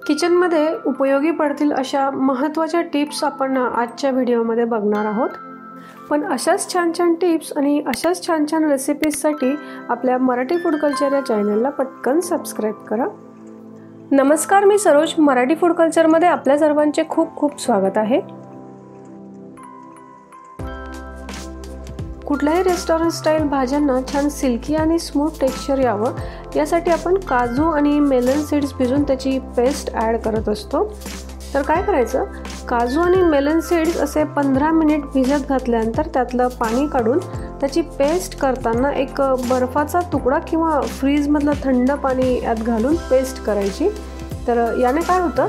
किचनमध्ये उपयोगी पडतील अशा महत्त्वाच्या टिप्स आपण आजच्या व्हिडिओमध्ये बघणार आहोत। पण अशाच छान छान टिप्स आणि अशाच छान छान रेसिपीजसाठी आपल्या मराठी फूड कल्चर या चॅनलला पटकन सबस्क्राइब करा। नमस्कार, मी सरोज, मराठी फूड कल्चरमध्ये आपल्या सर्वांचे खूप खूप स्वागत आहे। कुठल्याही रेस्टॉरंट स्टाईल भाज्यांना छान सिल्की आणि स्मूथ टेक्स्चर यावं यासाठी आपण काजू आणि मेलन सीड्स भिजवून त्याची पेस्ट ॲड करत असतो। तर काय करायचं, काजू आणि मेलन सीड्स असे 15 मिनिट भिजत घातल्यानंतर त्यातलं पाणी काढून त्याची पेस्ट करताना एक बर्फाचा तुकडा किंवा फ्रीजमधलं थंड पाणी यात घालून पेस्ट करायची। तर याने काय होतं,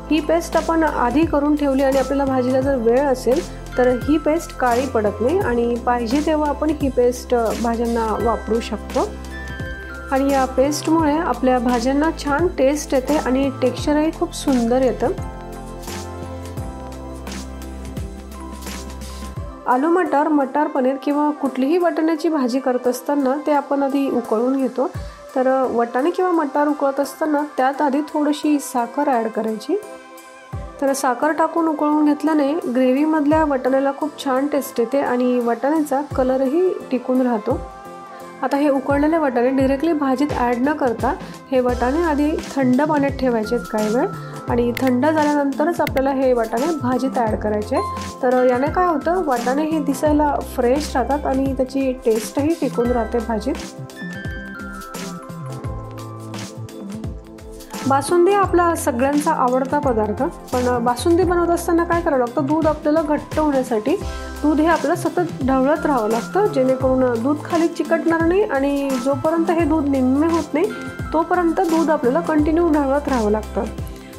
ही पेस्ट आपण आधी करून ठेवली आणि आपल्याला भाजीला जर वेळ असेल तर ही पेस्ट काळी पडत नाही आणि पाहिजे तेव्हा आपण ही पेस्ट भाज्यांना वापरू शकतो। आणि या पेस्टमुळे आपल्या भाज्यांना छान टेस्ट येते आणि टेक्स्चरही खूप सुंदर येतं। आलू मटार, मटार पनीर किंवा कुठलीही वाटाण्याची भाजी करत असताना ते आपण आधी उकळून घेतो। तर वाटाणे किंवा मटार उकळत असताना त्यात आधी थोडीशी साखर ॲड करायची। तर साखर टाकून उकळून घेतल्याने ग्रेव्हीमधल्या वाटाण्याला खूप छान टेस्ट येते आणि वाटाण्याचा कलरही टिकून राहतो। आता हे उकळलेले वाटाणे डायरेक्टली भाजीत ॲड न करता हे वाटाणे आधी थंड पाण्यात ठेवायचे आहेत काही वेळ आणि थंड झाल्यानंतरच आपल्याला हे वाटाणे भाजीत ॲड करायचे। तर याने काय होतं, वाटाणे हे दिसायला फ्रेश राहतात आणि त्याची टेस्टही टिकून राहते भाजीत। बासुंदी आपला सगळ्यांचा आवडता पदार्थ, पण बासुंदी बनवत असताना काय करावं लागतं, दूध आपल्याला घट्ट होण्यासाठी दूध हे आपल्याला सतत ढवळत राहावं लागतं, जेणेकरून दूध खाली चिकटणार नाही आणि जोपर्यंत हे दूध निम्मे होत नाही तोपर्यंत दूध आपल्याला कंटिन्यू ढवळत राहावं लागतं।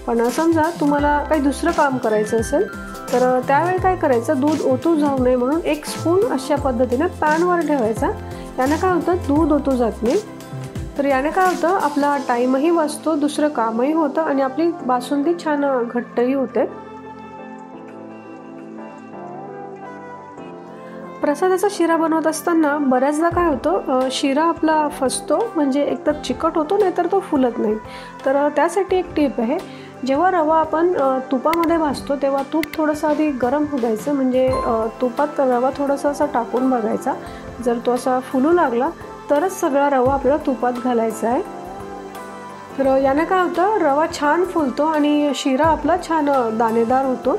पण समजा तुम्हाला काही दुसरं काम करायचं असेल तर त्यावेळी काय करायचं, दूध ओतू जाऊ नये म्हणून 1 स्पून अशा पद्धतीने पॅनवर ठेवायचा। याने काय होतं, दूध ओतू जात नाही। तर याने काय होतं, आपला टाईमही वाचतो, दुसरं कामही होतं आणि आपली बासुंदी छान घट्टही होते। प्रसादाचा शिरा बनवत असताना बऱ्याचदा काय होतं, शिरा आपला फसतो, म्हणजे एकतर चिकट होतो नाहीतर तो फुलत नाही। तर त्यासाठी एक टिप आहे, जेव्हा रवा आपण तुपामध्ये भाजतो तेव्हा तूप थोडंसं आधी गरम होऊ द्यायचं, म्हणजे तुपात रवा थोडासा असा टाकून बघायचा, जर तो असा फुलू लागला तरच सगळा रवा आपल्याला तुपात घालायचा आहे। तर याने काय होतं, रवा छान फुलतो आणि शिरा आपला छान दाणेदार होतो।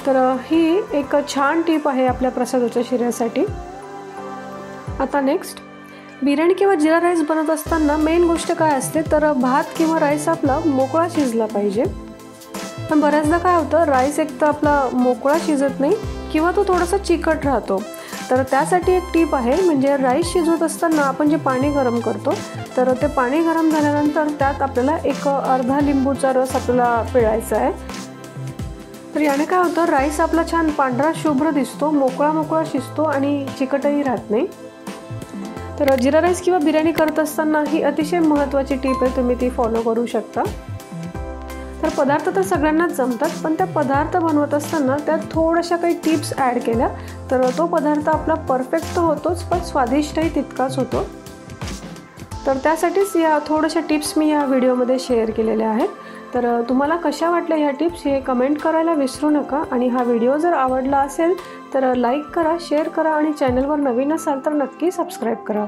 तर ही एक छान टिप आहे आपल्या प्रसादाच्या शिऱ्यासाठी। आता नेक्स्ट, बिर्याणी किंवा जिरा राईस बनवत असताना मेन गोष्ट काय असते, तर भात किंवा राईस आपला मोकळा शिजला पाहिजे। पण बऱ्याचदा काय होतं, राईस एक तर आपला मोकळा शिजत नाही किंवा तो थोडासा चिकट राहतो। तर त्यासाठी एक टिप आहे, म्हणजे राईस शिजवत असताना आपण जे पाणी गरम करतो तर ते पाणी गरम झाल्यानंतर त्यात आपल्याला एक अर्धा लिंबूचा रस आपल्याला पिळायचा आहे। तर याने काय होतं, राईस आपला छान पांढरा शुभ्र दिसतो, मोकळा मोकळा शिजतो आणि चिकटही राहत नाही। तर जिरा राईस किंवा बिर्याणी करत असताना ही अतिशय महत्त्वाची टिप आहे, तुम्ही ती फॉलो करू शकता। तर पदार्थ तर सगळ्यांनाच जमतात, पण त्या पदार्थ बनवत असताना त्यात थोड्याशा काही टिप्स ॲड केल्या तर तो पदार्थ आपला परफेक्ट होतोच, पण स्वादिष्टही तितकाच होतो। तर त्यासाठीच या थोड्याशा टिप्स मी या व्हिडिओमध्ये शेअर केलेल्या आहेत। तर तुम्हाला कशा वाटल्या ह्या टिप्स हे कमेंट करायला विसरू नका आणि हा व्हिडिओ जर आवडला असेल तर लाईक करा, शेअर करा आणि चॅनलवर नवीन असाल तर नक्की सबस्क्राईब करा।